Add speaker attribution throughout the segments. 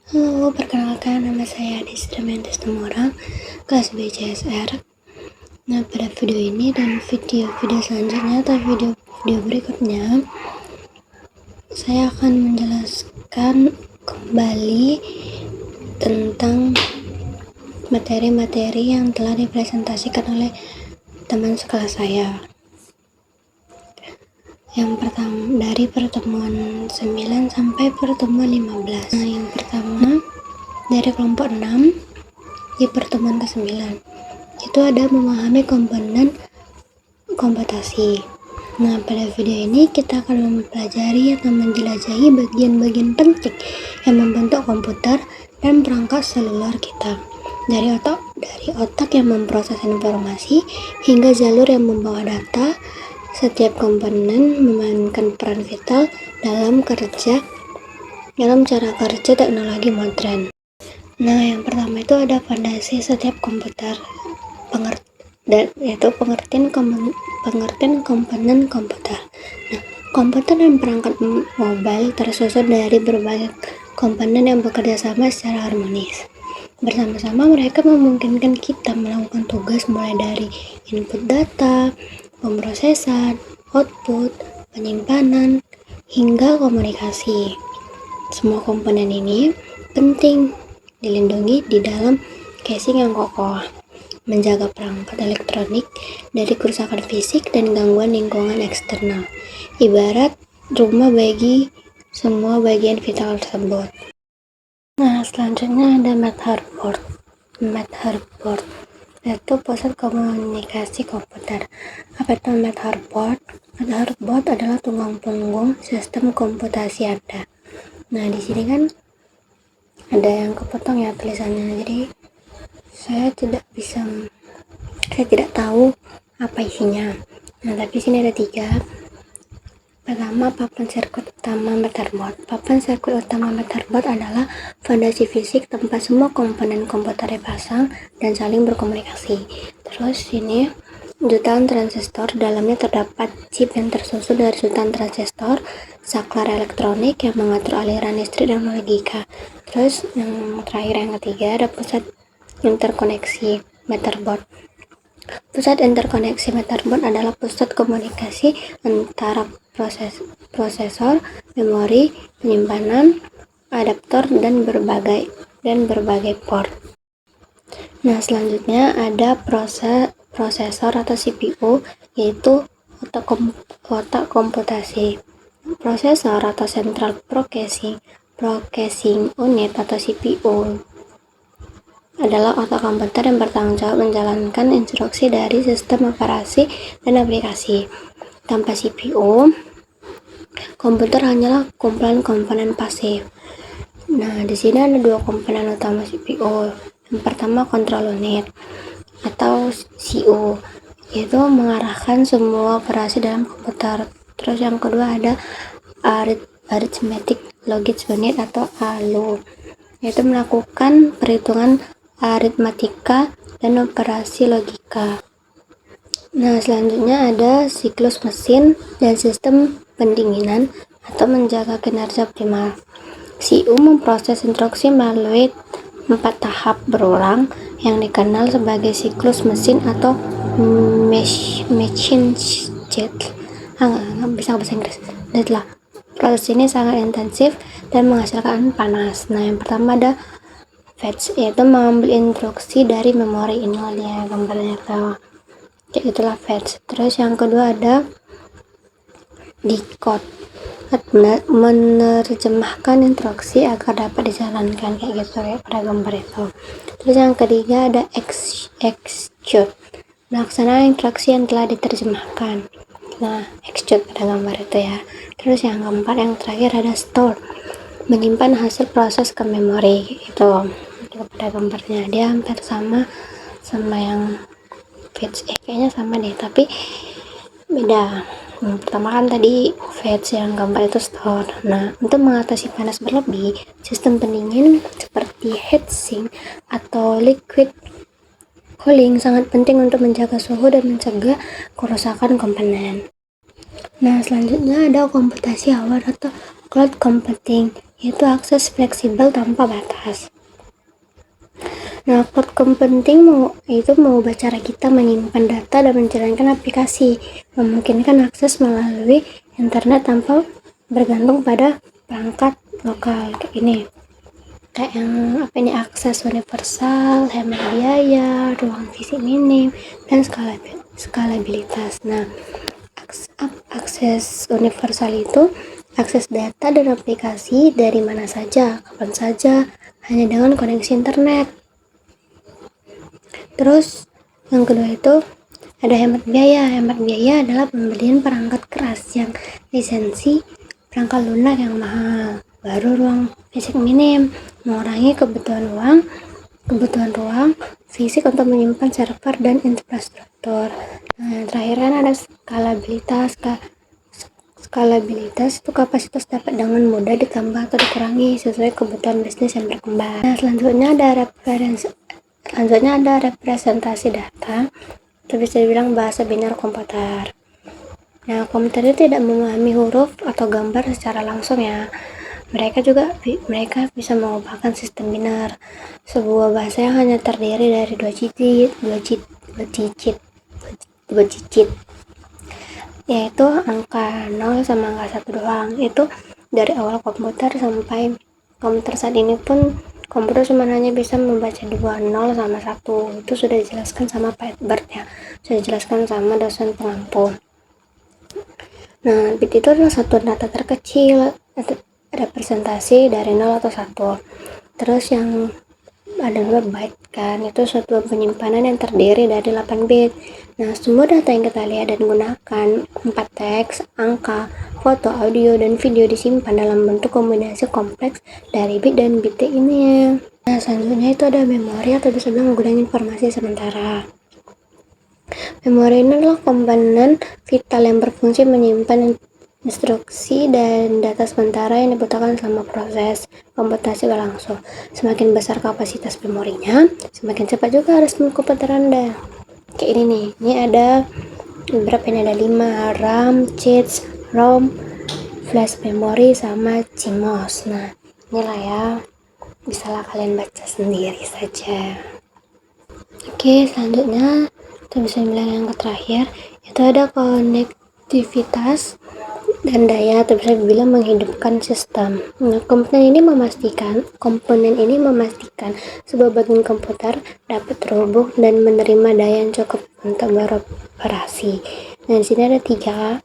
Speaker 1: Halo, perkenalkan nama saya Adistra Mentes Temorang, kelas BCSR. Nah, pada video ini dan video selanjutnya atau video berikutnya, saya akan menjelaskan kembali tentang materi-materi yang telah dipresentasikan oleh teman sekelas saya. Yang pertama, dari pertemuan 9 sampai pertemuan 15. Nah, yang pertama dari kelompok 6 di pertemuan ke-9 itu ada memahami komponen komputasi. Nah, pada video ini kita akan mempelajari atau menjelajahi bagian-bagian penting yang membentuk komputer dan perangkat seluler kita. Dari otak yang memproses informasi hingga jalur yang membawa data. Setiap komponen memainkan peran vital dalam cara kerja teknologi modern. Nah, yang pertama itu ada fondasi setiap komputer, yaitu pengertian komponen komputer. Nah, komputer dan perangkat mobile tersusun dari berbagai komponen yang bekerja sama secara harmonis. Bersama-sama mereka memungkinkan kita melakukan tugas mulai dari input data, pemrosesan, output, penyimpanan, hingga komunikasi. Semua komponen ini penting dilindungi di dalam casing yang kokoh, menjaga perangkat elektronik dari kerusakan fisik dan gangguan lingkungan eksternal, ibarat rumah bagi semua bagian vital tersebut. Nah, selanjutnya ada motherboard, yaitu pusat komunikasi komputer. Apa itu motherboard? Motherboard adalah tulang punggung sistem komputasi Anda. Nah, di sini kan ada yang kepotong ya tulisannya, jadi saya tidak tahu apa isinya. Nah, tapi sini ada 3. Pertama, papan sirkuit utama motherboard. Papan sirkuit utama motherboard adalah fondasi fisik tempat semua komponen komputer dipasang dan saling berkomunikasi. Terus ini jutaan transistor, dalamnya terdapat chip yang tersusun dari jutaan transistor, saklar elektronik yang mengatur aliran listrik dan logika. Terus yang terakhir, yang ketiga, ada pusat interkoneksi motherboard. Pusat interkoneksi motherboard adalah pusat komunikasi antara prosesor, memori, penyimpanan, adaptor, dan berbagai port. Nah, selanjutnya ada prosesor atau CPU, yaitu otak komputasi. Prosesor atau Central Processing Unit atau CPU adalah otak komputer yang bertanggung jawab menjalankan instruksi dari sistem operasi dan aplikasi. Tanpa CPU, komputer hanyalah kumpulan komponen pasif. Nah, di sini ada 2 komponen utama CPU. Yang pertama, control unit atau CU, yaitu mengarahkan semua operasi dalam komputer. Terus yang kedua ada arithmetic logic unit atau ALU, yaitu melakukan perhitungan aritmatika dan operasi logika. Nah, selanjutnya ada siklus mesin dan sistem pendinginan atau menjaga kinerja optimal. CU memproses instruksi melalui 4 tahap berulang yang dikenal sebagai siklus mesin atau machine jet. Nggak bisa bahasa Inggris. Lihatlah, proses ini sangat intensif dan menghasilkan panas. Nah, yang pertama ada fetch, yaitu mengambil instruksi dari memori. Ini dia gambarnya tuh, kayak itulah fetch. Terus yang kedua ada decode, menerjemahkan instruksi agar dapat dijalankan, kayak gitu ya pada gambar itu. Terus yang ketiga ada execute, melaksanakan instruksi yang telah diterjemahkan. Nah, execute pada gambar itu ya. Terus yang keempat, yang terakhir ada store, menyimpan hasil proses ke memori. Itu pada gambarnya dia hampir sama yang fetch, kayaknya sama deh tapi beda. Pertama kan tadi fetch, yang gambar itu store. Nah, untuk mengatasi panas berlebih, sistem pendingin seperti heatsink atau liquid cooling sangat penting untuk menjaga suhu dan mencegah kerusakan komponen. Nah, selanjutnya ada komputasi awal atau cloud computing, yaitu akses fleksibel tanpa batas. Nah, cloud computing mengubah cara kita menyimpan data dan menjalankan aplikasi, memungkinkan akses melalui internet tanpa bergantung pada perangkat lokal kayak yang akses universal, hemat biaya, ruang fisik minim, dan skalabilitas. Nah, akses universal itu akses data dan aplikasi dari mana saja, kapan saja, hanya dengan koneksi internet. Terus yang kedua itu ada hemat biaya. Hemat biaya adalah pembelian perangkat keras yang lisensi perangkat lunak yang mahal. Baru ruang fisik minim, mengurangi kebutuhan ruang fisik untuk menyimpan server dan infrastruktur. Nah, yang terakhir kan ada skalabilitas. Skalabilitas itu kapasitas dapat dengan mudah ditambah atau dikurangi sesuai kebutuhan bisnis yang berkembang. Nah, selanjutnya ada representasi data, itu bisa dibilang bahasa binar komputer. Nah, komputer itu tidak memahami huruf atau gambar secara langsung ya. Mereka bisa mengubahkan sistem binar, sebuah bahasa yang hanya terdiri dari dua digit, yaitu angka 0 sama angka 1 doang. Itu dari awal komputer sampai komputer saat ini pun komputer cuma hanya bisa membaca 2, 0 sama 1. Itu sudah dijelaskan sama Pak Edward ya, sudah dijelaskan sama dosen pengampu. Nah, bit itu adalah satuan data terkecil, representasi dari 0 atau 1. Terus yang ada byte kan, itu satuan penyimpanan yang terdiri dari 8 bit. Nah, semua data yang kita lihat dan gunakan 4 teks, angka, foto, audio, dan video disimpan dalam bentuk kombinasi kompleks dari bit dan bit ini. Nah, selanjutnya itu ada memori atau bisa bilang gudang informasi sementara. Memori ini adalah komponen vital yang berfungsi menyimpan instruksi dan data sementara yang dibutuhkan selama proses komputasi berlangsung. Semakin besar kapasitas memorinya, semakin cepat juga respon komputer Anda. Kayak ini nih, ini ada berapa ini, ada 5 RAM, cheats, ROM, flash memory, sama CMOS. Nah, inilah ya, bisalah kalian baca sendiri saja. Oke, selanjutnya kita bisa bilang yang terakhir, itu ada konektivitas dan daya, atau bisa dibilang menghidupkan sistem. Nah, komponen ini memastikan sebuah bagian komputer dapat terhubung dan menerima daya yang cukup untuk beroperasi. Nah, di sini ada 3,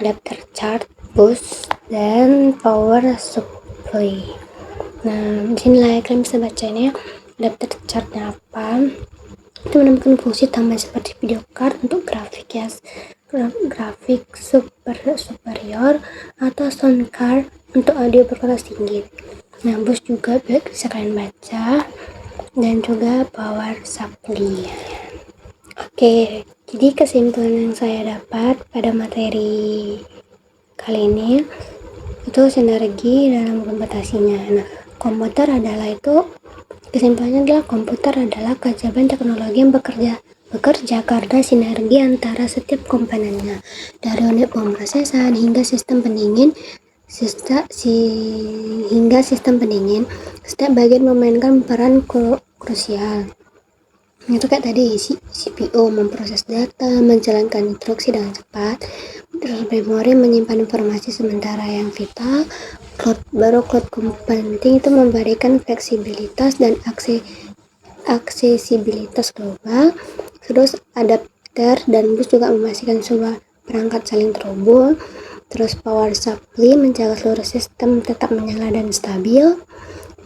Speaker 1: adapter charge, bus, dan power supply. Nah, di sini lah kalian bisa baca ini ya, adapter charge-nya apa. Itu menemukan fungsi tambahan seperti video card untuk grafik ya, grafik superior, atau sound card untuk audio berkualitas tinggi. Nah, bus juga bisa kalian baca, dan juga power supply. Oke, jadi kesimpulan yang saya dapat pada materi kali ini itu sinergi dalam komputasinya. Nah, kesimpulannya adalah komputer adalah keajaiban teknologi yang bekerja karena sinergi antara setiap komponennya, dari unit pemrosesan hingga sistem pendingin. Setiap bagian memainkan peran krusial. Itu kayak tadi, CPU memproses data, menjalankan instruksi dengan cepat, terus memori menyimpan informasi sementara yang vital, cloud computing itu memberikan fleksibilitas dan aksesibilitas global. Terus adapter dan bus juga memastikan sebuah perangkat saling terhubung. Terus power supply menjaga seluruh sistem tetap menyala dan stabil.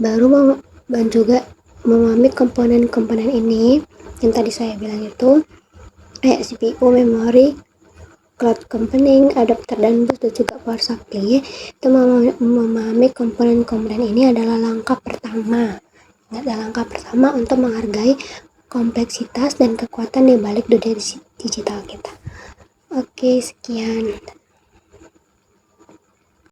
Speaker 1: Dan juga memahami komponen-komponen ini yang tadi saya bilang itu, CPU, memori, cloud computing, adapter dan bus, dan juga power supply. Itu memahami komponen-komponen ini adalah langkah pertama untuk menghargai kompleksitas dan kekuatan di balik dunia digital kita. Oke, sekian.